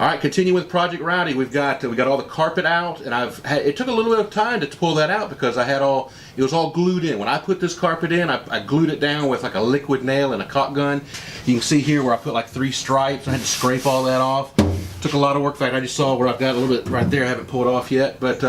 All right, continue with Project Rowdy. We got all the carpet out, and it took a little bit of time to pull that out because it was all glued in. When I put this carpet in, I glued it down with like a liquid nail and a caulk gun. You can see here where I put like 3 stripes. I had to scrape all that off. Took a lot of work. In fact, I just saw where I've got a little bit right there. I haven't pulled off yet, but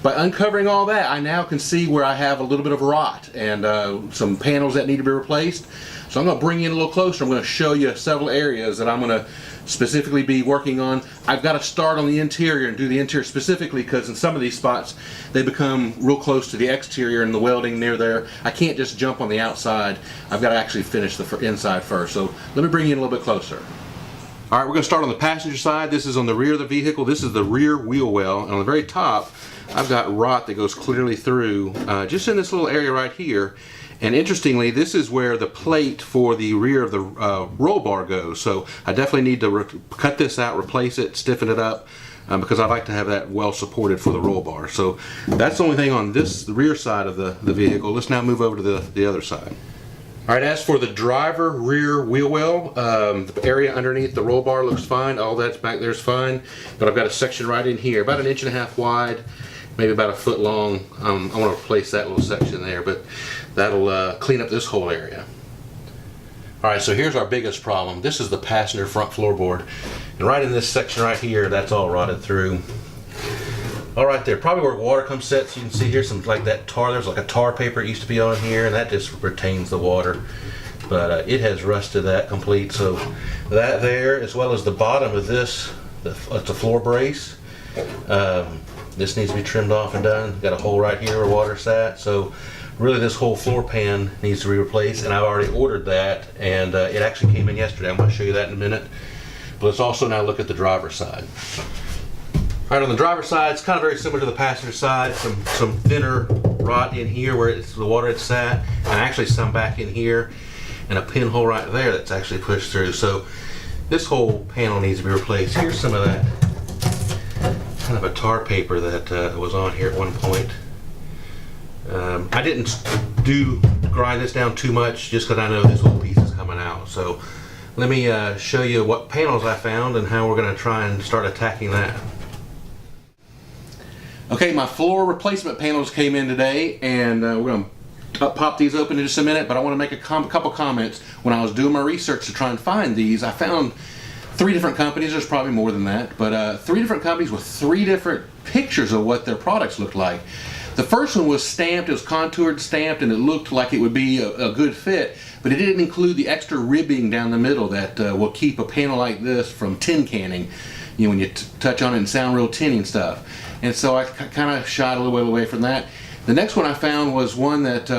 by uncovering all that, I now can see where I have a little bit of rot and some panels that need to be replaced. So I'm going to bring you in a little closer. I'm going to show you several areas that I'm going to specifically be working on. I've got to start on the interior and do the interior specifically because in some of these spots they become real close to the exterior and the welding near there. I can't just jump on the outside. I've got to actually finish the inside first. So let me bring you in a little bit closer. All right, we're going to start on the passenger side. This is on the rear of the vehicle. This is the rear wheel well. And on the very top, I've got rot that goes clearly through just in this little area right here. And interestingly, this is where the plate for the rear of the roll bar goes. So I definitely need to cut this out, replace it, stiffen it up, because I'd like to have that well supported for the roll bar. So that's the only thing on the rear side of the vehicle. Let's now move over to the other side. All right, as for the driver rear wheel well, the area underneath the roll bar looks fine. All that's back there is fine. But I've got a section right in here, about 1.5 inches wide, maybe about 1 foot long. I want to replace that little section there, but that'll clean up this whole area. All right, so here's our biggest problem. This is the passenger front floorboard. And right in this section right here, that's all rotted through. All right there, probably where water comes set. You can see here some like that tar. There's like a tar paper it used to be on here, and that just retains the water. But it has rusted that complete. So that there, as well as the bottom of this, it's a floor brace. This needs to be trimmed off and done. Got a hole right here where water sat. So really this whole floor pan needs to be replaced, and I've already ordered that, and it actually came in yesterday. I'm going to show you that in a minute. But let's also now look at the driver's side. All right, on the driver's side, it's kind of very similar to the passenger side. Some thinner rot in here where the water had sat, and actually some back in here, and a pinhole right there that's actually pushed through. So this whole panel needs to be replaced. Here's some of that kind of a tar paper that was on here at one point. I didn't grind this down too much just because I know this whole piece is coming out. So let me show you what panels I found and how we're going to try and start attacking that. Okay, my floor replacement panels came in today, and we're going to pop these open in just a minute, but I want to make a couple comments. When I was doing my research to try and find these, I found 3 different companies. There's probably more than that, but 3 different companies with 3 different pictures of what their products looked like. The first one was stamped, it was contoured, stamped, and it looked like it would be a good fit, but it didn't include the extra ribbing down the middle that will keep a panel like this from tin canning. You know, when you touch on it and sound real tinny and stuff. And so I kind of shied a little bit away from that. The next one I found was one that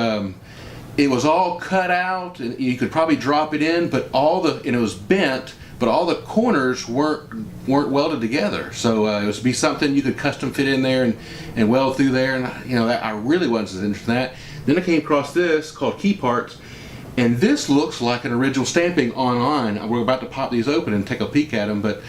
it was all cut out, and you could probably drop it in, but and it was bent, but all the corners weren't welded together. So it was be something you could custom fit in there and weld through there. And you know, I really wasn't interested in that. Then I came across this called KeyPart, and this looks like an original stamping online. We're about to pop these open and take a peek at them, but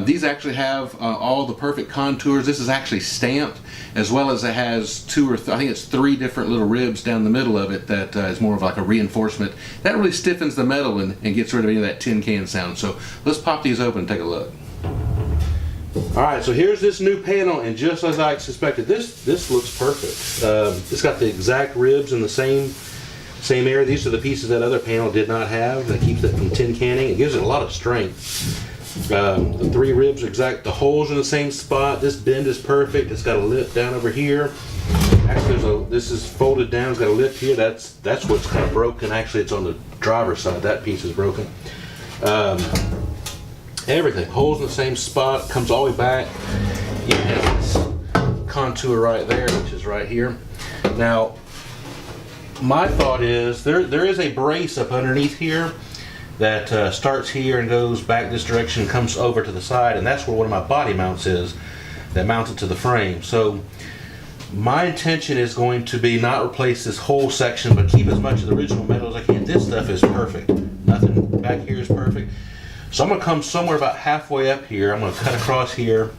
these actually have all the perfect contours. This is actually stamped, as well as it has 2 or I think it's 3 different little ribs down the middle of it that is more of like a reinforcement. That really stiffens the metal and gets rid of any of that tin can sound. So let's pop these open and take a look. All right, so here's this new panel, and just as I suspected, this looks perfect. It's got the exact ribs in the same area. These are the pieces that other panel did not have. That keeps it from tin canning. It gives it a lot of strength. The 3 ribs are exact. The holes in the same spot. This bend is perfect. It's got a lip down over here. Actually, this is folded down. It's got a lip here. That's what's kind of broken. Actually, it's on the driver's side. That piece is broken. Everything. Holes in the same spot. Comes all the way back. You have this contour right there, which is right here. Now, my thought is there is a brace up underneath here that starts here and goes back this direction and comes over to the side, and that's where one of my body mounts is, that mounts it to the frame. So my intention is going to be not replace this whole section, but keep as much of the original metal as I can. This stuff is perfect. Nothing back here is perfect. So I'm going to come somewhere about halfway up here. I'm going to cut across here,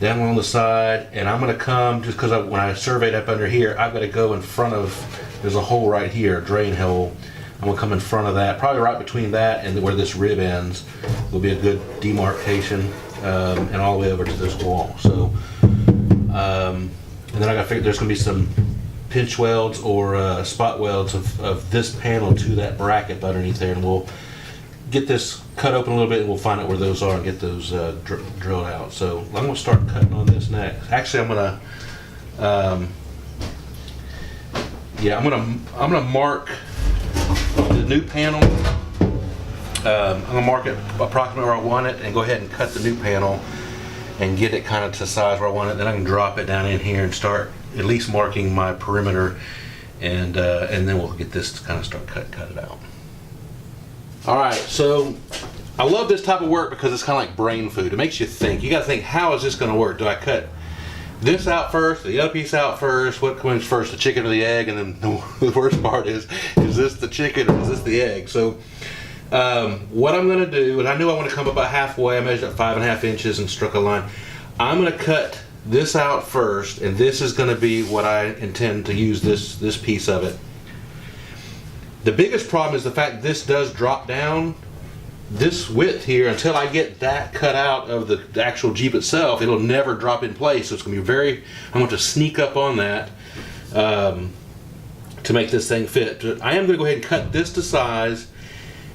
down along the side, and I'm going to come, just because when I surveyed up under here, I've got to go in front of, there's a hole right here, a drain hole. I'm going to come in front of that, probably right between that and where this rib ends will be a good demarcation. and all the way over to this wall. So, and then I got to figure there's going to be some pinch welds or spot welds of this panel to that bracket underneath there, and we'll get this cut open a little bit and we'll find out where those are and get those drilled out. So I'm going to start cutting on this next. Actually, I'm going to mark the new panel. I'm going to mark it approximately where I want it and go ahead and cut the new panel and get it kind of to the size where I want it. Then I can drop it down in here and start at least marking my perimeter, and then we'll get this to kind of start cut it out. All right, so I love this type of work because it's kind of like brain food. It makes you think. You got to think, how is this going to work? Do I cut this out first, the other piece out first? What comes first, the chicken or the egg? And then the worst part is this the chicken or is this the egg? So what I'm going to do, and I knew I want to come about halfway. I measured up 5.5 inches and struck a line. I'm going to cut this out first, and this is going to be what I intend to use this piece of it. The biggest problem is the fact this does drop down this width here. Until I get that cut out of the actual Jeep itself, it'll never drop in place. So it's going to be I'm going to sneak up on that to make this thing fit. I am going to go ahead and cut this to size,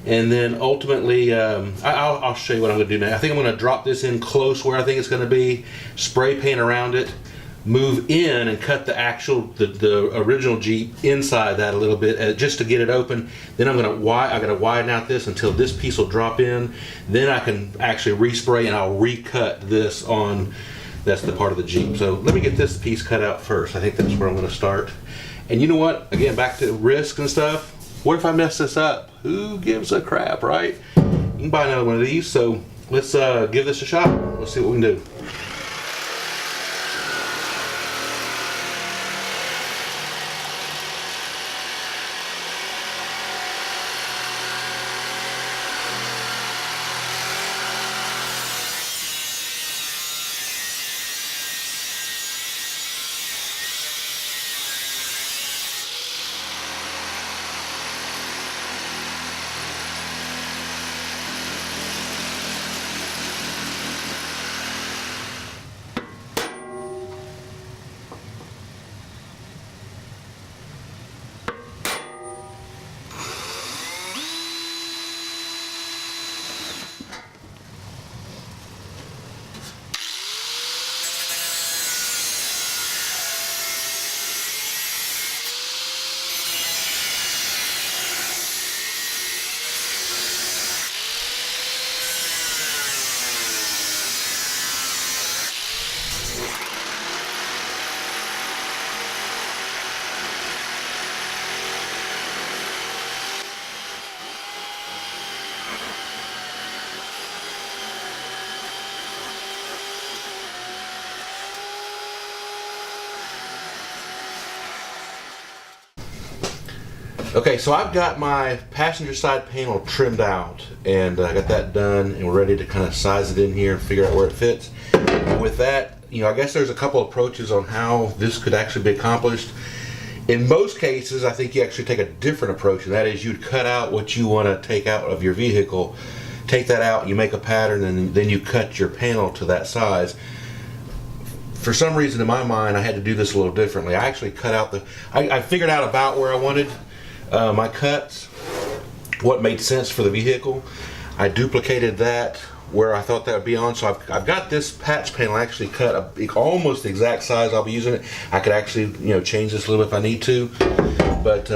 and then ultimately I'll show you what I'm going to do now. I think I'm going to drop this in close where I think it's going to be, spray paint around it, move in and cut the original Jeep inside that a little bit just to get it open. Then I'm going to widen out this until this piece will drop in. Then I can actually respray and I'll recut this on. That's the part of the Jeep. So let me get this piece cut out first. I think that's where I'm going to start. And you know what? Again, back to risk and stuff. What if I mess this up? Who gives a crap, right? You can buy another one of these. So let's give this a shot. Let's see what we can do. Okay, so I've got my passenger side panel trimmed out, and I got that done, and we're ready to kind of size it in here and figure out where it fits. And with that, I guess there's a couple approaches on how this could actually be accomplished. In most cases, I think you actually take a different approach, and that is you'd cut out what you want to take out of your vehicle, take that out, you make a pattern, and then you cut your panel to that size. For some reason, in my mind, I had to do this a little differently. I actually cut out I figured out about where I wanted my cuts, what made sense for the vehicle. I duplicated that where I thought that would be on. So I've got this patch panel actually cut almost the exact size I'll be using it. I could actually change this a little if I need to, but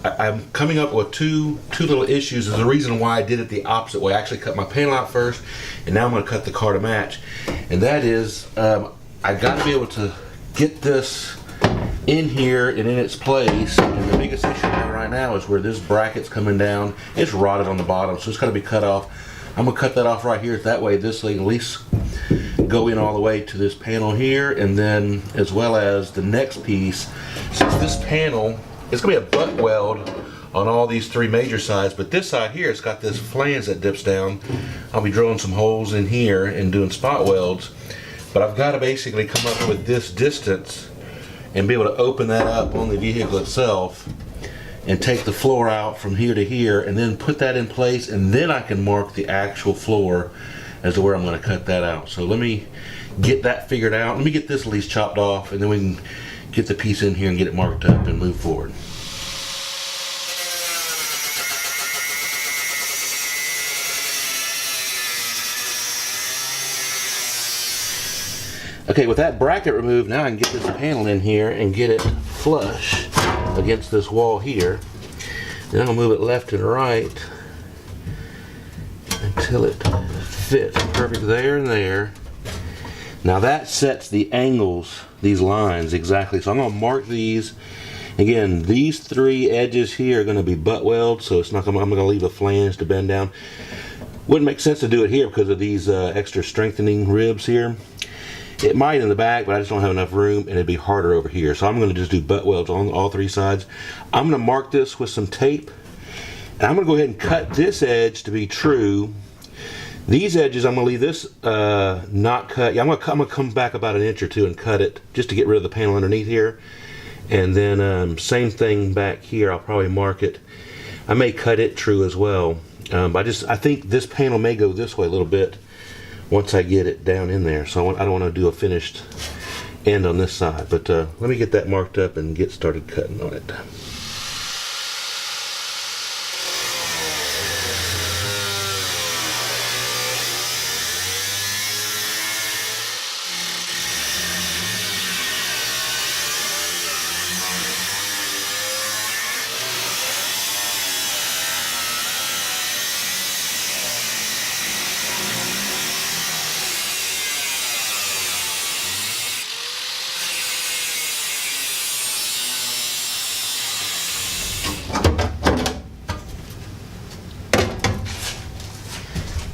I'm coming up with two little issues. There's a reason why I did it the opposite way. I actually cut my panel out first, and now I'm going to cut the car to match. And that is, I got to be able to get this in here and in its place. And the biggest issue right now is where this bracket's coming down. It's rotted on the bottom, so it's got to be cut off. I'm going to cut that off right here. That way this will at least go in all the way to this panel here, and then as well as the next piece. Since this panel, it's going to be a butt weld on all these three major sides, but this side here, it's got this flange that dips down. I'll be drilling some holes in here and doing spot welds, but I've got to basically come up with this distance and be able to open that up on the vehicle itself and take the floor out from here to here and then put that in place, and then I can mark the actual floor as to where I'm going to cut that out. So let me get that figured out. Let me get this at least chopped off, and then we can get the piece in here and get it marked up and move forward. Okay, with that bracket removed, now I can get this panel in here and get it flush against this wall here. Then I'll move it left and right until it fits perfect there and there. Now that sets the angles, these lines exactly. So I'm going to mark these. Again, these 3 edges here are going to be butt weld, so it's not going to, I'm going to leave a flange to bend down. Wouldn't make sense to do it here because of these extra strengthening ribs here. It might in the back, but I just don't have enough room, and it'd be harder over here. So I'm going to just do butt welds on all 3 sides. I'm going to mark this with some tape, and I'm going to go ahead and cut this edge to be true. These edges, I'm going to leave this not cut. Yeah, I'm going to come back about 1 inch or 2 and cut it just to get rid of the panel underneath here. And then same thing back here. I'll probably mark it. I may cut it true as well. I think this panel may go this way a little bit once I get it down in there. So I don't want to do a finished end on this side. But let me get that marked up and get started cutting on it.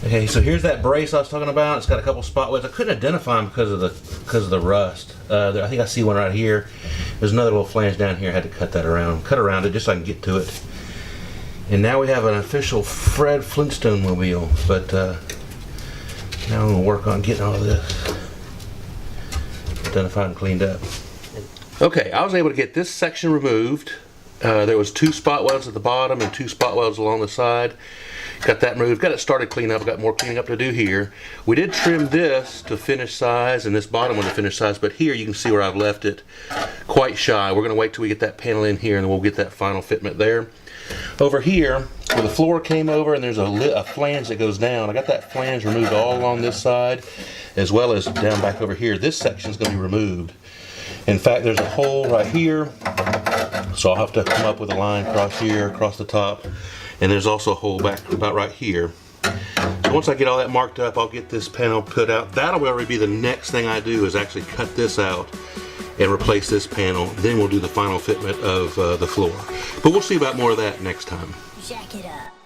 Okay, so here's that brace I was talking about. It's got a couple spot welds. I couldn't identify them because of the rust. I think I see one right here. There's another little flange down here. I had to cut around it just so I can get to it. And now we have an official Fred Flintstone mobile. But now I'm gonna work on getting all of this identified and cleaned up. Okay, I was able to get this section removed. There was 2 spot welds at the bottom and 2 spot welds along the side. Got that removed, got it started cleaning up, got more cleaning up to do here. We did trim this to finish size and this bottom one to finish size, but here you can see where I've left it quite shy. We're gonna wait till we get that panel in here and then we'll get that final fitment there. Over here, where the floor came over and there's a flange that goes down, I got that flange removed all along this side, as well as down back over here. This section is gonna be removed. In fact, there's a hole right here, so I'll have to come up with a line across here, across the top. And there's also a hole back about right here. So once I get all that marked up, I'll get this panel put out. That'll already be the next thing I do, is actually cut this out and replace this panel. Then we'll do the final fitment of the floor. But we'll see about more of that next time. Jack it up.